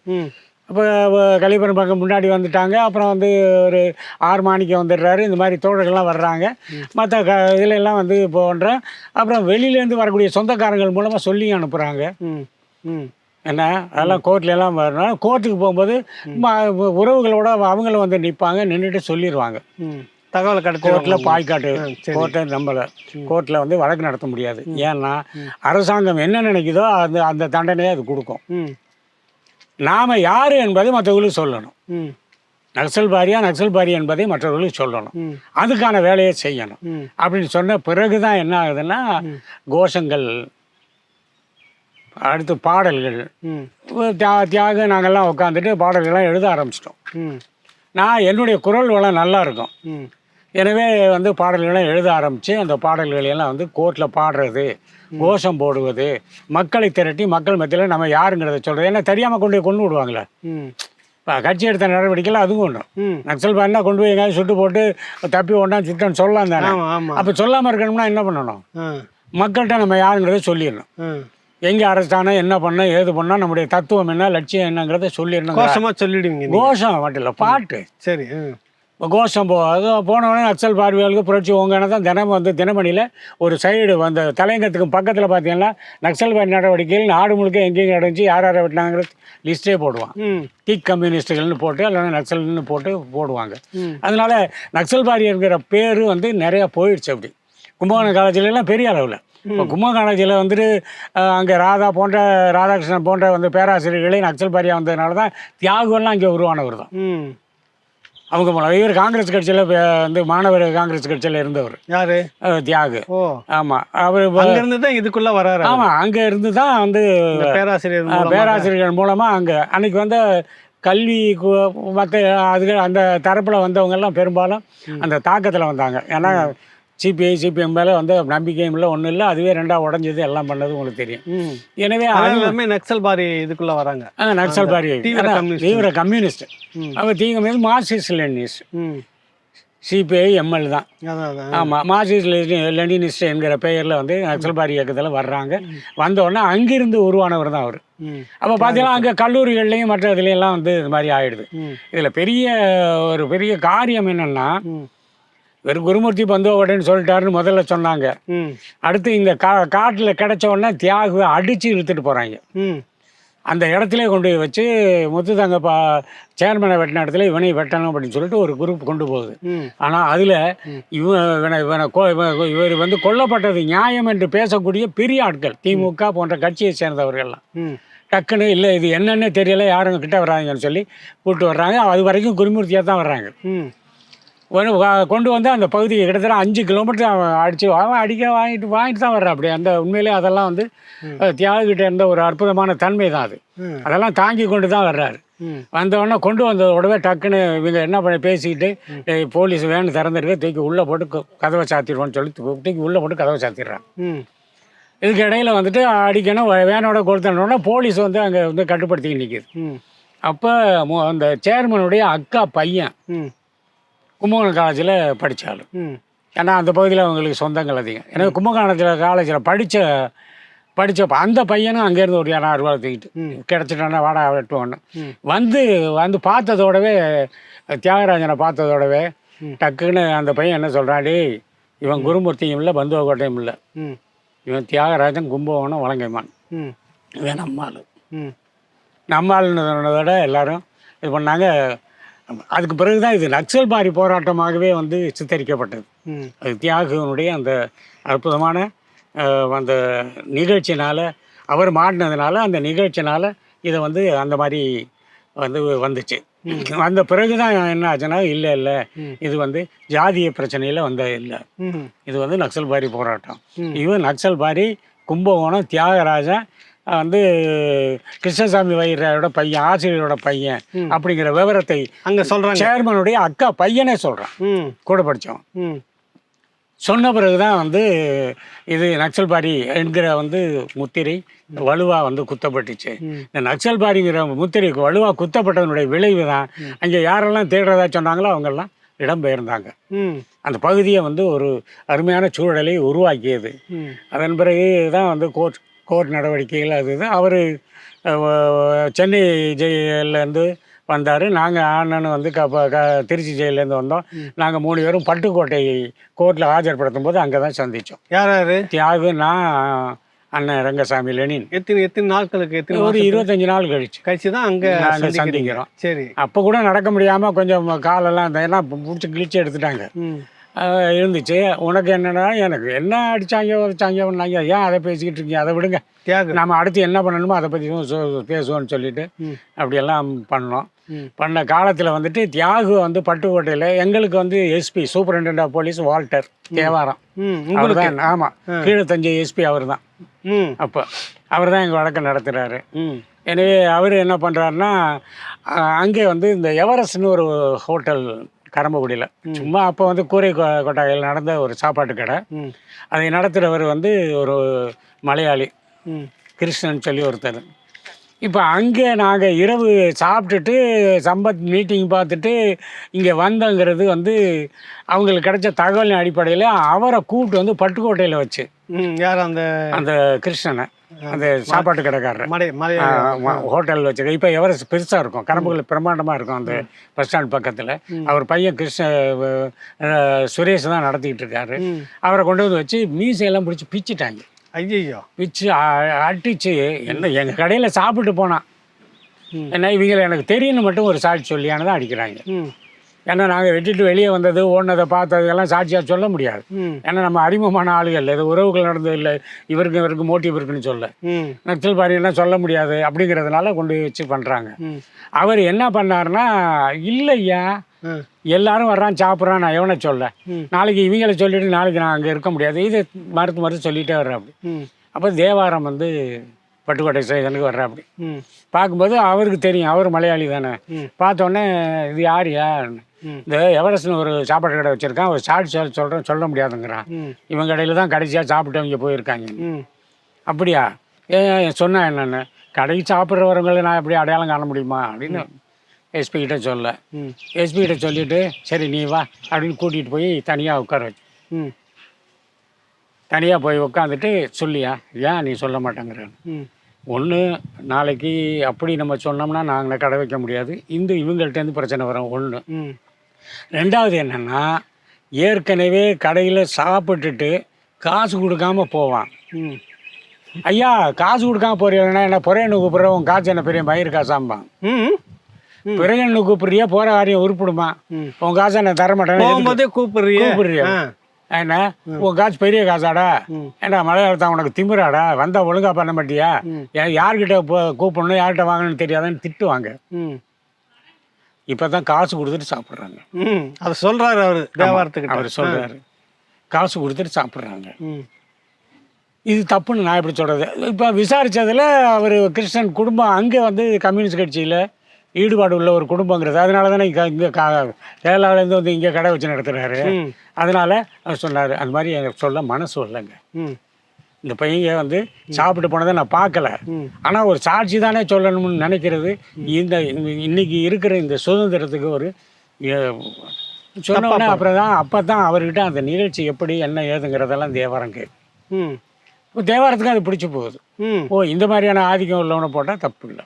Speaker 1: இப்போ கலிபுரம் பக்கம் முன்னாடி வந்துட்டாங்க. அப்புறம் வந்து ஒரு 6 மாணிக்கம் வந்துடுறாரு. இந்த மாதிரி தோழர்கள்லாம் வர்றாங்க. மற்ற இதில் எல்லாம் வந்து போன்றேன். அப்புறம் வெளியிலேருந்து வரக்கூடிய சொந்தக்காரங்கள் மூலமாக சொல்லி அனுப்புகிறாங்க. என்ன அதெல்லாம் கோர்ட்லாம் வரணும். கோர்ட்டுக்கு போகும்போது உறவுகளோட அவங்களும் வந்து நிற்பாங்க, நின்றுட்டு சொல்லிடுவாங்க
Speaker 2: தகவல் கடை.
Speaker 1: கோர்ட்டில் பாய்காட்டு, கோர்ட்டை நம்மளை கோர்ட்டில் வந்து வழக்கு நடத்த முடியாது. ஏன்னா அரசாங்கம் என்ன நினைக்குதோ அந்த தண்டனையை அது கொடுக்கும். நாம் யார் என்பதை மற்றவர்களுக்கு சொல்லணும். நக்சல்பாரி என்பதை மற்றவர்களுக்கு சொல்லணும். அதுக்கான வேலையை செய்யணும். அப்படின்னு சொன்ன பிறகு தான் என்ன ஆகுதுன்னா, கோஷங்கள், அடுத்து பாடல்கள், தியாக நாங்கள்லாம் உட்காந்துட்டு பாடல்கள்லாம் எழுத ஆரம்பிச்சிட்டோம். நான் என்னுடைய குரல் வளம் நல்லா இருக்கும். எனவே வந்து பாடல்கள்லாம் எழுத ஆரம்பித்து அந்த பாடல்களெல்லாம் வந்து கோர்ட்டில் பாடுறது, கோஷம் போடுவது, மக்களை திரட்டி மக்கள் மத்தியில் நம்ம யாருங்கிறத சொல்கிறது. ஏன்னா தெரியாமல் கொண்டு விடுவாங்களே. இப்போ கட்சி எடுத்த நடவடிக்கையில் அதுவும் ஒன்று. நக்சல்பாரினா கொண்டு போய் எங்கேயாவது சுட்டு போட்டு தப்பி ஒன்றா சுட்டன்னு சொல்லலாம் தானே. அப்போ சொல்லாமல் இருக்கணும்னா என்ன பண்ணணும்? மக்கள்கிட்ட நம்ம யாருங்கிறத சொல்லிடணும். எங்கே அரெஸ்ட் ஆனால் என்ன பண்ண, ஏது பண்ணால் நம்முடைய தத்துவம் என்ன, லட்சியம் என்னங்கிறத சொல்லிடணும்.
Speaker 2: கோஷமாக சொல்லிடுவீங்க? கோஷம்
Speaker 1: மட்டும் இல்லை, பாட்டு.
Speaker 2: சரி.
Speaker 1: கோஷம் அது போனவொடனே நக்சல் பார்வையாளருக்கு புரட்சி ஓங்கன்னா தான் தினமும் வந்து தினமணியில் ஒரு சைடு அந்த தலையங்கத்துக்கு பக்கத்தில் பார்த்தீங்கன்னா நக்சல்பாரி நடவடிக்கைகள் நாடு முழுக்க எங்கேயும் நடந்துச்சு, யார் யாரை வெட்டினாங்கிற லிஸ்ட்டே போடுவான். டீக் கம்யூனிஸ்ட்டுகள்னு போட்டு இல்லைன்னா நக்சல்னு போடுவாங்க. அதனால நக்சல்பாரி இருக்கிற பேர் வந்து நிறையா போயிடுச்சு. அப்படி கும்பகோணம் காலேஜிலலாம் பெரிய அளவில். இப்போ கும்பகோணம் காலேஜில் வந்துட்டு அங்கே ராதாகிருஷ்ணன் போன்ற வந்து பேராசிரியர்களே நக்சல்பாரியாக வந்ததுனால தான் தியாகம்லாம் இங்கே உருவானவர் தான். அவங்க மூலம் இவர் காங்கிரஸ் கட்சியில் வந்து மாணவர் காங்கிரஸ் கட்சியில் இருந்தவர். யாரு? தியாகு. ஆமாம், அவர்
Speaker 2: அங்கேருந்து தான் இதுக்குள்ளே வராரு.
Speaker 1: ஆமாம், அங்கே இருந்து தான் வந்து பேராசிரியர்கள் மூலமாக அங்கே அன்னைக்கு வந்து கல்வி மற்ற அதுக்கு அந்த தரப்பில் வந்தவங்கெல்லாம் பெரும்பாலும் அந்த தாக்கத்தில் வந்தாங்க. ஏன்னா சிபிஐ சிபிஎம் மேலே வந்து நம்பிக்கையும் இல்லை, ஒன்றும் இல்லை. அதுவே 2ஆ உடஞ்சது, எல்லாம் பண்ணது உங்களுக்கு தெரியும். எனவே
Speaker 2: எல்லாமே நக்சல்பாரி இதுக்குள்ளே வராங்க.
Speaker 1: நக்சல்பாரி தீவிர கம்யூனிஸ்ட். அவங்க தீவிர மார்க்சிஸ்ட் லெனினிஸ்ட். சிபிஐ எம்எல் தான். ஆமாம், மார்க்சிஸ்ட் லெனினிஸ்ட் என்கிற பெயரில் வந்து நக்சல்பாரி இயக்கத்தில் வர்றாங்க. வந்தோடனே அங்கிருந்து உருவானவர் தான் அவர். அப்போ பார்த்தீங்கன்னா அங்கே கல்லூரிகள்லையும் மற்ற இதுலையெல்லாம் வந்து இது மாதிரி ஆயிடுது. இதில் ஒரு பெரிய காரியம் என்னென்னா, வெறும் குருமூர்த்தி பந்தோகடைன்னு சொல்லிட்டாருன்னு முதல்ல சொன்னாங்க. அடுத்து இந்த காட்டில் கிடைச்ச உடனே தியாகு அடித்து இழுத்துட்டு போகிறாங்க. அந்த இடத்துல கொண்டு போய் வச்சு முத்துதாங்க சேர்மனை வெட்டின இடத்துல இவனை வெட்டணும் அப்படின்னு சொல்லிட்டு ஒரு குரூப் கொண்டு போகுது. ஆனால் அதில் இவர் வந்து கொல்லப்பட்டது நியாயம் என்று பேசக்கூடிய பெரிய ஆட்கள், திமுக போன்ற கட்சியை சேர்ந்தவர்கள்லாம் டக்குன்னு இல்லை இது என்னென்ன தெரியல, யாரும் கிட்ட வர்றாங்கன்னு சொல்லி கூப்பிட்டு வர்றாங்க. அது வரைக்கும் குருமூர்த்தியாக தான் வர்றாங்க. கொண்டு வந்து அந்த பகுதியை கிட்டத்தட்ட 5 கிலோமீட்டர் அவன் வாங்கிட்டு தான் வர்றான். அப்படி அந்த உண்மையிலே அதெல்லாம் வந்து தியாகிட்ட இருந்த ஒரு அற்புதமான தன்மை தான் அது. அதெல்லாம் தாங்கி கொண்டு தான் வர்றாரு. வந்தவொடனே கொண்டு வந்ததோடவே டக்குன்னு இவங்க என்ன பண்ணி பேசிக்கிட்டு போலீஸ் வேணும் திறந்துருக்கு, தூக்கி உள்ளே போட்டு கதவை சாத்திடுவோன்னு சொல்லி தூக்கி உள்ளே போட்டு கதவை சாத்திடுறான். இதுக்கு இடையில வந்துட்டு அடிக்கணும், வேனோட கொடுத்தனோடனே போலீஸ் வந்து அங்கே வந்து கட்டுப்படுத்திக்கிட்டு நிற்கிது. அப்போ அந்த சேர்மனுடைய அக்கா பையன் கும்பகோணம் காலேஜில் படித்தாலும். ஏன்னா அந்த பகுதியில் அவங்களுக்கு சொந்தங்கள் அதிகம். எனக்கு கும்பகோணத்தில் காலேஜில் படித்தப்போ அந்த பையனும் அங்கேருந்து ஒரு 200 ரூபா தூக்கிட்டு கிடச்சிட்டோன்னா வாடா வெட்டுவோன்னு வந்து பார்த்ததோடவே, தியாகராஜனை பார்த்ததோடவே டக்குன்னு அந்த பையன் என்ன சொல்கிறான், டேய் இவன் குருமூர்த்தியும் இல்லை பந்துவக்கோட்டையும் இல்லை, இவன் தியாகராஜன் கும்பகோணம் வலங்கைமான், இவன் நம்மாள். நம்மாள்னு சொன்னதோட எல்லோரும் இது பண்ணாங்க. அதுக்கு பிறகுதான் இது நக்சல் பாரி போராட்டமாகவே வந்து சித்தரிக்கப்பட்டது. அது தியாகுனுடைய அந்த அற்புதமான அந்த நிகழ்ச்சினால் அவர் மாட்டினதுனால அந்த நிகழ்ச்சினால் இதை வந்து அந்த மாதிரி வந்து வந்துச்சு. அந்த பிறகுதான் என்ன ஆச்சுன்னா, இல்லை இது வந்து ஜாதிய பிரச்சனையில் வந்த இல்லை, இது வந்து நக்சல் பாரி போராட்டம். இவன் நக்சல் பாரி கும்பகோணம் தியாகராஜன் வந்து கிருஷ்ணசாமி வைராயோட பையன், ஆசிரியரோட பையன் அப்படிங்கிற விவரத்தை
Speaker 2: அங்கே சொல்கிறாங்க.
Speaker 1: சேர்மனுடைய அக்கா பையனே சொல்கிறான், கூட படித்தோம். சொன்ன பிறகுதான் வந்து இது நக்சல் பாரி என்கிற வந்து முத்திரை வலுவாக வந்து குத்தப்பட்டுச்சு. இந்த நக்சல் பாரிங்கிற முத்திரை வலுவாக குத்தப்பட்டதனுடைய விளைவு தான் அங்கே யாரெல்லாம் தேடுறதா சொன்னாங்களோ அவங்கெல்லாம் இடம்பெயர்ந்தாங்க. அந்த பகுதியை வந்து ஒரு அருமையான சூழலை உருவாக்கியது. அதன் பிறகு தான் வந்து கோர்ட் நடவடிக்கைகள் அது இது. அவர் சென்னை ஜெயிலேருந்து வந்தார். நாங்கள் அண்ணன் வந்து திருச்சி ஜெயிலேருந்து வந்தோம். நாங்கள் 3 பேரும் பட்டுக்கோட்டை கோர்ட்டில் ஆஜர்படுத்தும் போது அங்கே தான் சந்தித்தோம்.
Speaker 2: யார் யார்?
Speaker 1: தியாகு, நான், அண்ணன் ரங்கசாமி லெனின்.
Speaker 2: எத்தனை நாட்களுக்கு?
Speaker 1: ஒரு 25 நாள் கழிச்சு
Speaker 2: தான் அங்கே
Speaker 1: சந்திக்கிறோம்.
Speaker 2: சரி.
Speaker 1: அப்போ கூட நடக்க முடியாமல் கொஞ்சம் காலெல்லாம் எல்லாம் பிடிச்சி கிழிச்சு எடுத்துட்டாங்க இருந்துச்சு. உனக்கு என்னன்னா, எனக்கு என்ன அடித்தாங்க உதச்சாங்க, ஏன் அதை பேசிக்கிட்டு இருக்கீங்க, அதை விடுங்க, நம்ம அடுத்து என்ன பண்ணணுமோ அதை பற்றி பேசுவோன்னு சொல்லிட்டு அப்படியெல்லாம் பண்ண காலத்தில் வந்துட்டு தியாகு வந்து பட்டுக்கோட்டையில் எங்களுக்கு வந்து SP superintendent of police Walter Devaram, ஆமாம், கீழே தஞ்சை எஸ்பி அவர் தான். அப்போ அவர் தான் எங்கள் வழக்கம் நடத்துகிறாரு. எனவே அவர் என்ன பண்ணுறாருன்னா, அங்கே வந்து இந்த எவரெஸ்ட்னு ஒரு ஹோட்டல் கரம்பக்குடியில், சும்மா அப்போ வந்து கூரை கொட்டாயில் நடந்த ஒரு சாப்பாட்டு கடை, அதை நடத்துகிறவர் வந்து ஒரு மலையாளி கிருஷ்ணன் சொல்லி ஒருத்தர். இப்போ அங்கே நாங்கள் இரவு சாப்பிட்டுட்டு சம்பத் மீட்டிங் பார்த்துட்டு இங்கே வந்தோங்கிறது வந்து அவங்களுக்கு கிடைச்ச தகவலின் அடிப்படையில் அவரை கூப்பிட்டு வந்து பட்டுக்கோட்டையில் வச்சு,
Speaker 2: யார்
Speaker 1: அந்த கிருஷ்ணனை, அந்த சாப்பாட்டு கடைக்காரர் ஹோட்டல் வச்சுருக்க. இப்போ எவரெஸ்ட் பெருசாக இருக்கும், கரம்புகள் பிரம்மாண்டமாக இருக்கும் அந்த பஸ் ஸ்டாண்ட் பக்கத்தில். அவர் பையன் சுரேஷ் தான் நடத்திக்கிட்டு இருக்காரு. அவரை கொண்டு வந்து வச்சு மீசையெல்லாம் பிடிச்சி பிச்சுட்டாங்க.
Speaker 2: ஐயோ!
Speaker 1: பிச்சு அடிச்சு என்ன எங்கள் கடையில் சாப்பிட்டு போனான். என்ன இவங்களை எனக்கு தெரியும்னு மட்டும் ஒரு சாட்சி சொல்லியானு தான் அடிக்கிறாங்க. ஏன்னா நாங்கள் வெட்டிட்டு வெளியே வந்தது ஓடினதை பார்த்ததெல்லாம் சாட்சியாக சொல்ல முடியாது. ஏன்னா நம்ம அறிமுகமான ஆளுகள், இது உறவுகள் நடந்தது இல்லை, இவருக்கு மோட்டிவ் இருக்குன்னு சொல்ல, நக்சல் பாரியெல்லாம் சொல்ல முடியாது அப்படிங்கிறதுனால கொண்டு வச்சு பண்ணுறாங்க. அவர் என்ன பண்ணாருன்னா, இல்லையா எல்லாரும் வர்றான் சாப்பிட்றான், நான் எவனை சொல்ல, நாளைக்கு இவங்களை சொல்லிட்டு நாளைக்கு நான் அங்கே இருக்க முடியாது, இது மறுத்து சொல்லிகிட்டே வர்றேன் அப்படி. அப்போ தேவாரம் வந்து பட்டுக்கோட்டை ஸ்டேஷனுக்கு வர்றேன் அப்படி. பார்க்கும்போது அவருக்கு தெரியும், அவர் மலையாளி தானே. பார்த்தோன்னே இது யாருயா, இந்த எவரெஸ்ட்னு ஒரு சாப்பாடு கடை வச்சுருக்கான், ஒரு சாட்சி சொல்ல முடியாதுங்கிறான், இவங்க கடையில் தான் கடைசியாக சாப்பிட்டு அவங்க போயிருக்காங்க. அப்படியா, சொன்னா என்னென்னு, கடைக்கு சாப்பிட்றவங்களை நான் எப்படி அடையாளம் காண முடியுமா அப்படின்னு எஸ்பி கிட்ட சொல்ல, எஸ்பி கிட்ட சொல்லிவிட்டு சரி நீ வா அப்படின்னு கூட்டிகிட்டு போய் தனியாக உட்கார வச்சு, தனியாக போய் உட்காந்துட்டு சொல்லியா, ஏன் நீ சொல்ல மாட்டேங்கிறேன். ஒன்று, நாளைக்கு அப்படி நம்ம சொன்னோம்னா நாங்கள் கடை வைக்க முடியாது, இவங்கள்ட்டேருந்து பிரச்சனை வரும். ஒன்று. ரெண்டாவது என்னென்னா, ஏற்கனவே கடையில் சாப்பிட்டுட்டு காசு கொடுக்காம போவான். ஐயா காசு கொடுக்காம போறீங்கன்னா என்ன, பொறையன்னு கூப்பிட்ற உன் காசு என்ன பெரிய மயிர் காசாம்பான். பிறகு கூப்பிடுறியா, போற காரியம் உருப்பிடுமா, உன் காசை நான் தரமாட்டேன் கூப்பிடுறியா, என்ன உன் காசு பெரிய காசாடா, ஏண்டா மலையாளத்தான் உனக்கு திமிராடா, வந்தா ஒழுங்கா பண்ண மாட்டியா, யார்கிட்ட கூப்பிடணும் யார்கிட்ட வாங்கணும்னு தெரியாதான்னு திட்டுவாங்க. இப்பதான் காசு கொடுத்துட்டு சாப்பிட்றாங்க.
Speaker 2: அதை சொல்றாரு அவரு தேவாரத்துக்கு,
Speaker 1: அவர் சொல்றாரு காசு கொடுத்துட்டு சாப்பிட்றாங்க. இது தப்புன்னு நான் எப்படி சொல்றது. இப்போ விசாரிச்சதுல அவர் கிருஷ்ணன் குடும்பம் அங்கே வந்து கம்யூனிஸ்ட் கட்சியில் ஈடுபாடு உள்ள ஒரு குடும்பங்கிறது, அதனால தானே இங்கே கேரளாவிலேருந்து வந்து இங்கே கடை வச்சு நடத்துகிறாரு. அதனால அவர் சொன்னார், அந்த மாதிரி எனக்கு சொல்ல மனசு இல்லைங்க, இந்த பையங்க வந்து சாப்பிட்டு போனதை நான் பார்க்கல, ஆனால் ஒரு சாட்சி தானே சொல்லணும்னு நினைக்கிறது இன்னைக்கு இருக்கிற இந்த சுதந்திரத்துக்கு ஒரு சொன்னோடனே அப்போ தான் அவர்கிட்ட அந்த நிகழ்ச்சி எப்படி என்ன ஏதுங்கிறதெல்லாம் தேவாரம் கேட்கும். இப்போ தேவாரத்துக்கு அது பிடிச்சி போகுது. ஓ இந்த மாதிரியான ஆதிக்கம் உள்ளவனை போட்டால் தப்பு இல்லை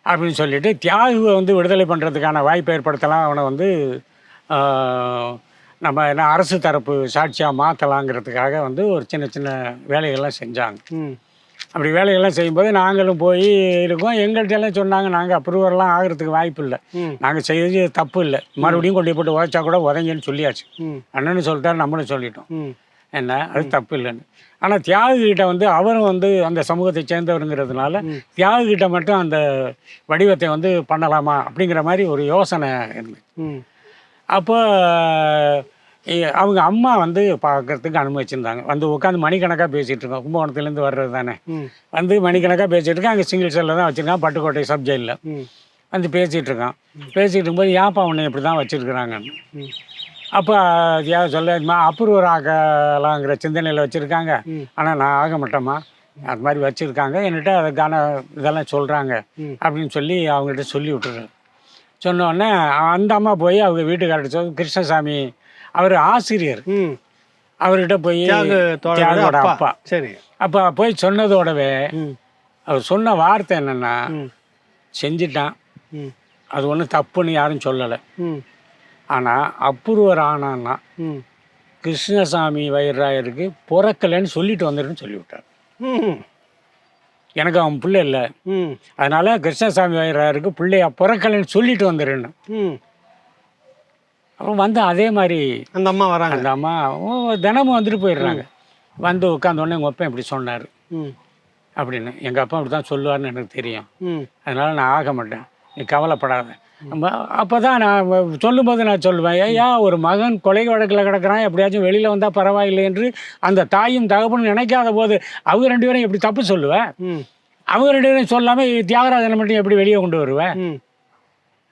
Speaker 1: அப்படின்னு சொல்லிட்டு தியாகுவை வந்து விடுதலை பண்ணுறதுக்கான வாய்ப்பை ஏற்படுத்தலாம், அவனை வந்து நம்ம என்ன அரசு தரப்பு சாட்சியாக மாற்றலாங்கிறதுக்காக வந்து ஒரு சின்ன சின்ன வேலைகள்லாம் செஞ்சாங்க. அப்படி வேலையெல்லாம் செய்யும்போது நாங்களும் போய் இருக்கோம். எங்கள்கிட்ட எல்லாம் சொன்னாங்க, நாங்கள் அப்ரூவர்லாம் ஆகிறதுக்கு வாய்ப்பு இல்லை, நாங்கள் செய்யறது தப்பு இல்லை, மறுபடியும் கொண்டு போட்டு உழைச்சா கூட உதங்கன்னு சொல்லியாச்சு. அண்ணன்னு சொல்லிட்டாரு, நம்மளும் சொல்லிட்டோம் என்ன, அது தப்பு இல்லைன்னு. ஆனால் தியாகிகிட்ட வந்து அவரும் வந்து அந்த சமூகத்தை சேர்ந்தவருங்கிறதுனால தியாகிகிட்ட மட்டும் அந்த வடிவத்தை வந்து பண்ணலாமா அப்படிங்கிற மாதிரி ஒரு யோசனை இருந்துச்சு. அப்போ அவங்க அம்மா வந்து பார்க்கறதுக்கு அனுமதிச்சிருந்தாங்க. வந்து உட்காந்து மணிக்கணக்காக பேசிகிட்டு இருக்கோம். கும்பகோணத்துலேருந்து வர்றது தானே, வந்து மணிக்கணக்காக பேசிகிட்டு இருக்கேன். அங்கே சிங்கிள் செல்லில் தான் வச்சுருக்கான், பட்டுக்கோட்டை சப்ஜெக்டில் வந்து பேசிகிட்டு இருக்கான். பேசிகிட்டு இருக்கும்போது ஏன்ப்பா உன்னை இப்படி தான் வச்சுருக்குறாங்கன்னு. அப்போ யார் சொல்ல அப்ரூவர் ஆகலாங்கிற சிந்தனையில் வச்சுருக்காங்க, ஆனால் நான் ஆக மாட்டேம்மா, அது மாதிரி வச்சுருக்காங்க, என்கிட்ட அதுக்கான இதெல்லாம் சொல்கிறாங்க அப்படின்னு சொல்லி அவங்ககிட்ட சொல்லி விட்டுறேன். சொன்னோடனே அந்த அம்மா போய் அவங்க வீட்டுக்காரர்கிட்ட சொல்லி, கிருஷ்ணசாமி அவர் ஆசிரியர், அவர்கிட்ட போய் தியாகோட அப்பா, சரி, அப்போ போய் சொன்னதோடவே அவர் சொன்ன வார்த்தை என்னென்னா, செஞ்சிட்டான், அது ஒன்றும் தப்புன்னு யாரும் சொல்லலை, ஆனால் அப்ரூவர் ஆனான்னா கிருஷ்ணசாமி வைராயருக்கு பிறக்கலைன்னு சொல்லிட்டு வந்துருன்னு சொல்லிவிட்டார். எனக்கு அவன் பிள்ளை இல்லை, அதனால கிருஷ்ணசாமி வைராயருக்கு பிள்ளையா பிறக்கலைன்னு சொல்லிட்டு வந்துருன்னு. அப்புறம் வந்து அதே மாதிரி
Speaker 2: அந்த அம்மா வராங்க.
Speaker 1: அந்த அம்மா தினமும் வந்துட்டு போயிடுறாங்க. வந்து உட்காந்தோடனே எங்கள் அப்பா இப்படி சொன்னார் அப்படின்னு. எங்கள் அப்பா இப்படி தான் சொல்லுவார்னு எனக்கு தெரியும், அதனால நான் ஆக மாட்டேன், நீ கவலைப்படாத. அப்போ தான் நான் சொல்லும்போது நான் சொல்லுவேன், ஐயா ஒரு மகன் கொலை வழக்கில் கிடக்கிறான், எப்படியாச்சும் வெளியில் வந்தால் பரவாயில்லை என்று அந்த தாயும் தகப்பனும் நினைக்காத போது அவங்க 2 பேரும் எப்படி தப்பு சொல்லுவேன்? அவங்க 2 பேரும் சொல்லாமல் தியாகராஜனை மட்டும் எப்படி வெளியே கொண்டு வருவேன்?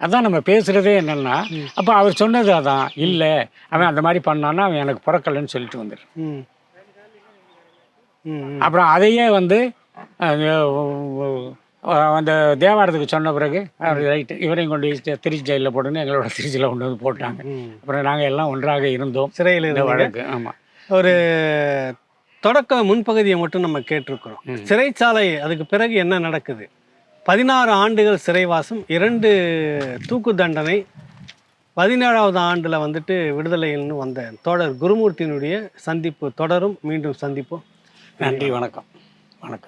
Speaker 1: அதான் நம்ம பேசுகிறதே என்னென்னா, அப்போ அவர் சொன்னது அதான், இல்லை அவன் அந்த மாதிரி பண்ணான்னா அவன் எனக்கு பிறக்கலைன்னு சொல்லிட்டு வந்துடுறான். அப்புறம் அதையே வந்து அந்த தேவாரத்துக்கு சொன்ன பிறகு ரைட்டு இவரையும் கொண்டு திருச்சி ஜெயிலில் போட்டுன்னு எங்களோட திருச்சியில் கொண்டு வந்து போட்டாங்க. அப்புறம் நாங்கள் எல்லாம் ஒன்றாக இருந்தோம் சிறையில் இருந்த வழக்கு. ஆமாம், ஒரு
Speaker 2: தொடக்க முன்பகுதியை மட்டும் நம்ம கேட்டிருக்கிறோம். சிறைச்சாலை அதுக்கு பிறகு என்ன நடக்குது? 16 ஆண்டுகள் சிறைவாசம், 2 தூக்கு தண்டனை, 17வது ஆண்டில் வந்துட்டு விடுதலைன்னு வந்த தோழர் குருமூர்த்தியினுடைய சந்திப்பு தொடரும். மீண்டும் சந்திப்போம்.
Speaker 1: நன்றி, வணக்கம். வணக்கம்.